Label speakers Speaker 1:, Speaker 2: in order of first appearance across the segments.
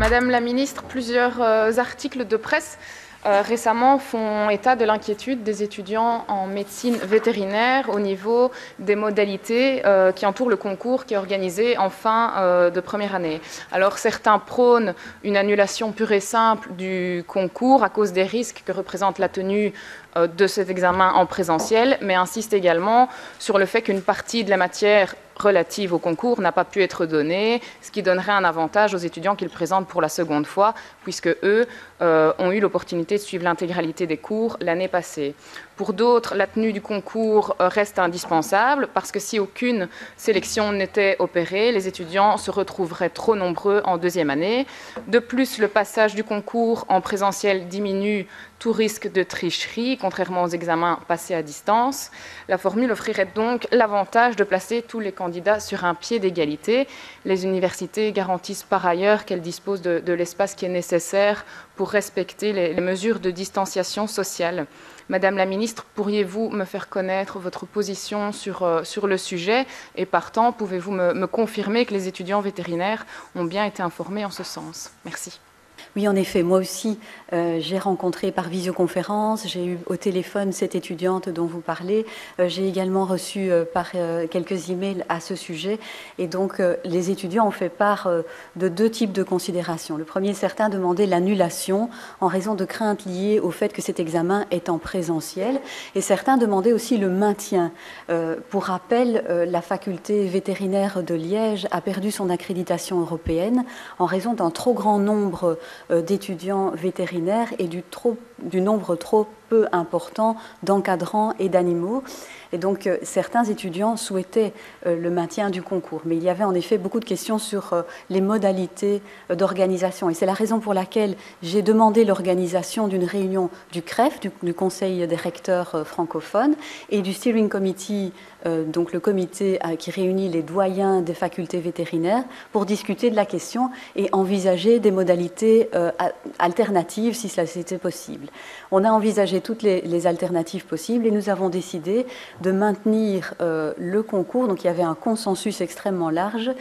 Speaker 1: Madame la ministre, plusieurs articles de presse récemment font état de l'inquiétude des étudiants en médecine vétérinaire au niveau des modalités qui entourent le concours qui est organisé en fin de première année. Alors certains prônent une annulation pure et simple du concours à cause des risques que représente la tenue de cet examen en présentiel, mais insistent également sur le fait qu'une partie de la matière relative au concours n'a pas pu être donnée, ce qui donnerait un avantage aux étudiants qui le présentent pour la seconde fois, puisque eux ont eu l'opportunité de suivre l'intégralité des cours l'année passée. Pour d'autres, la tenue du concours reste indispensable, parce que si aucune sélection n'était opérée, les étudiants se retrouveraient trop nombreux en deuxième année. De plus, le passage du concours en présentiel diminue tout risque de tricherie, contrairement aux examens passés à distance. La formule offrirait donc l'avantage de placer tous les candidats sur un pied d'égalité. Les universités garantissent par ailleurs qu'elles disposent de l'espace qui est nécessaire pour respecter les mesures de distanciation sociale. Madame la ministre, pourriez-vous me faire connaître votre position sur le sujet et partant, pouvez-vous me confirmer que les étudiants vétérinaires ont bien été informés en ce sens? Merci.
Speaker 2: Oui, en effet, moi aussi, j'ai rencontré par visioconférence, j'ai eu au téléphone cette étudiante dont vous parlez, j'ai également reçu par quelques emails à ce sujet, et donc les étudiants ont fait part de deux types de considérations. Le premier, certains demandaient l'annulation en raison de craintes liées au fait que cet examen est en présentiel, et certains demandaient aussi le maintien. Pour rappel, la faculté vétérinaire de Liège a perdu son accréditation européenne en raison d'un trop grand nombre d'étudiants vétérinaires et du nombre trop peu important d'encadrants et d'animaux. Et donc, certains étudiants souhaitaient le maintien du concours. Mais il y avait en effet beaucoup de questions sur les modalités d'organisation. Et c'est la raison pour laquelle j'ai demandé l'organisation d'une réunion du CREF, du Conseil des recteurs francophones, et du Steering Committee, donc le comité qui réunit les doyens des facultés vétérinaires, pour discuter de la question et envisager des modalités alternatives si cela était possible. On a envisagé toutes les alternatives possibles et nous avons décidé de maintenir le concours. Donc il y avait un consensus extrêmement large,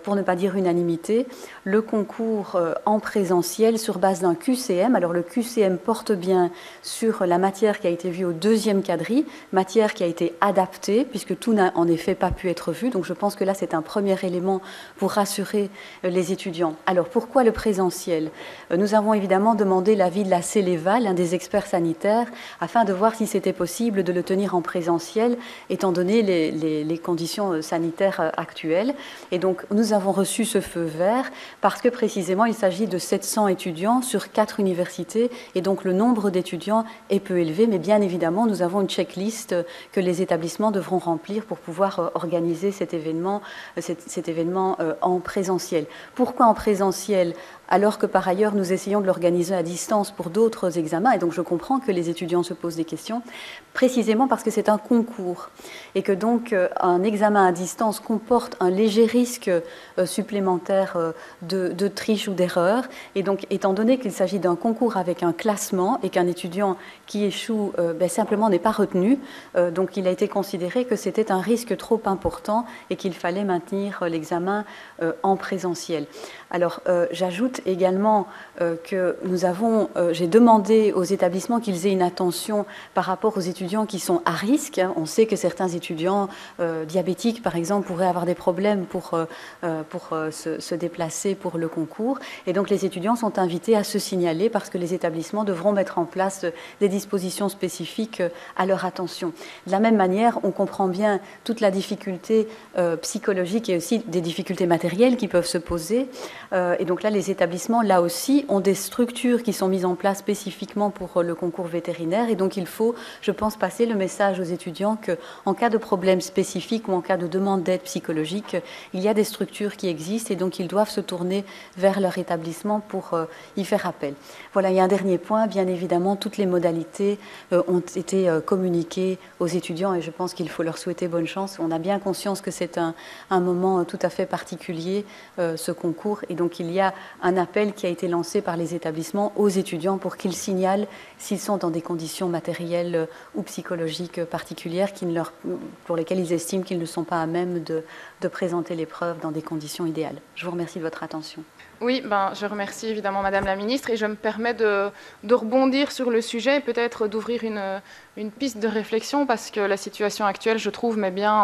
Speaker 2: pour ne pas dire unanimité, le concours en présentiel sur base d'un QCM. Alors le QCM porte bien sur la matière qui a été vue au deuxième quadri, matière qui a été adaptée puisque tout n'a en effet pas pu être vu. Donc je pense que là c'est un premier élément pour rassurer les étudiants. Alors pourquoi le présentiel? Nous avons évidemment demandé l'avis de la Céléval, l'un des experts sanitaires, afin de voir si c'était possible de le tenir en présentiel, étant donné les conditions sanitaires actuelles. Et donc, nous avons reçu ce feu vert parce que, précisément, il s'agit de 700 étudiants sur 4 universités, et donc le nombre d'étudiants est peu élevé, mais bien évidemment, nous avons une checklist que les établissements devront remplir pour pouvoir organiser cet événement en présentiel. Pourquoi en présentiel ? Alors que par ailleurs nous essayons de l'organiser à distance pour d'autres examens, et donc je comprends que les étudiants se posent des questions, précisément parce que c'est un concours, et que donc un examen à distance comporte un léger risque supplémentaire de triche ou d'erreur, et donc étant donné qu'il s'agit d'un concours avec un classement, et qu'un étudiant qui échoue simplement n'est pas retenu, donc il a été considéré que c'était un risque trop important et qu'il fallait maintenir l'examen en présentiel. Alors j'ajoute également que j'ai demandé aux établissements qu'ils aient une attention par rapport aux étudiants qui sont à risque. On sait que certains étudiants diabétiques, par exemple, pourraient avoir des problèmes pour se déplacer pour le concours. Et donc les étudiants sont invités à se signaler parce que les établissements devront mettre en place des dispositions spécifiques à leur attention. De la même manière, on comprend bien toute la difficulté psychologique et aussi des difficultés matérielles qui peuvent se poser. Et donc là, les établissements, là aussi, ont des structures qui sont mises en place spécifiquement pour le concours vétérinaire. Et donc, il faut, je pense, passer le message aux étudiants qu'en cas de problème spécifique ou en cas de demande d'aide psychologique, il y a des structures qui existent et donc ils doivent se tourner vers leur établissement pour y faire appel. Voilà, il y a un dernier point. Bien évidemment, toutes les modalités ont été communiquées aux étudiants et je pense qu'il faut leur souhaiter bonne chance. On a bien conscience que c'est un moment tout à fait particulier, ce concours. Et donc, il y a un appel qui a été lancé par les établissements aux étudiants pour qu'ils signalent s'ils sont dans des conditions matérielles ou psychologiques particulières pour lesquelles ils estiment qu'ils ne sont pas à même de présenter l'épreuve dans des conditions idéales. Je vous remercie de votre attention.
Speaker 1: Oui, je remercie évidemment Madame la Ministre et je me permets de rebondir sur le sujet et peut-être d'ouvrir une piste de réflexion parce que la situation actuelle, je trouve, met bien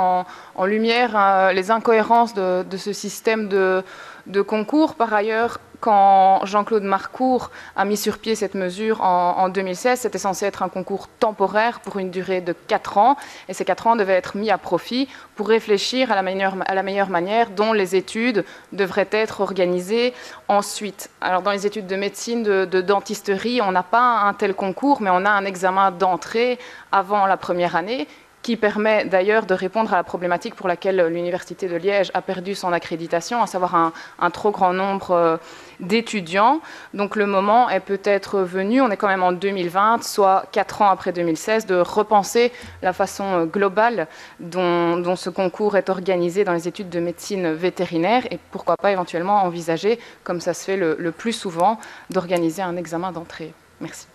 Speaker 1: en lumière les incohérences de ce système de concours. Par ailleurs, quand Jean-Claude Marcourt a mis sur pied cette mesure en 2016, c'était censé être un concours temporaire pour une durée de 4 ans. Et ces 4 ans devaient être mis à profit pour réfléchir à la meilleure manière dont les études devraient être organisées ensuite. Alors dans les études de médecine, de dentisterie, on n'a pas un tel concours, mais on a un examen d'entrée avant la première année qui permet d'ailleurs de répondre à la problématique pour laquelle l'Université de Liège a perdu son accréditation, à savoir un trop grand nombre d'étudiants. Donc le moment est peut-être venu, on est quand même en 2020, soit 4 ans après 2016, de repenser la façon globale dont ce concours est organisé dans les études de médecine vétérinaire et pourquoi pas éventuellement envisager, comme ça se fait le plus souvent, d'organiser un examen d'entrée. Merci.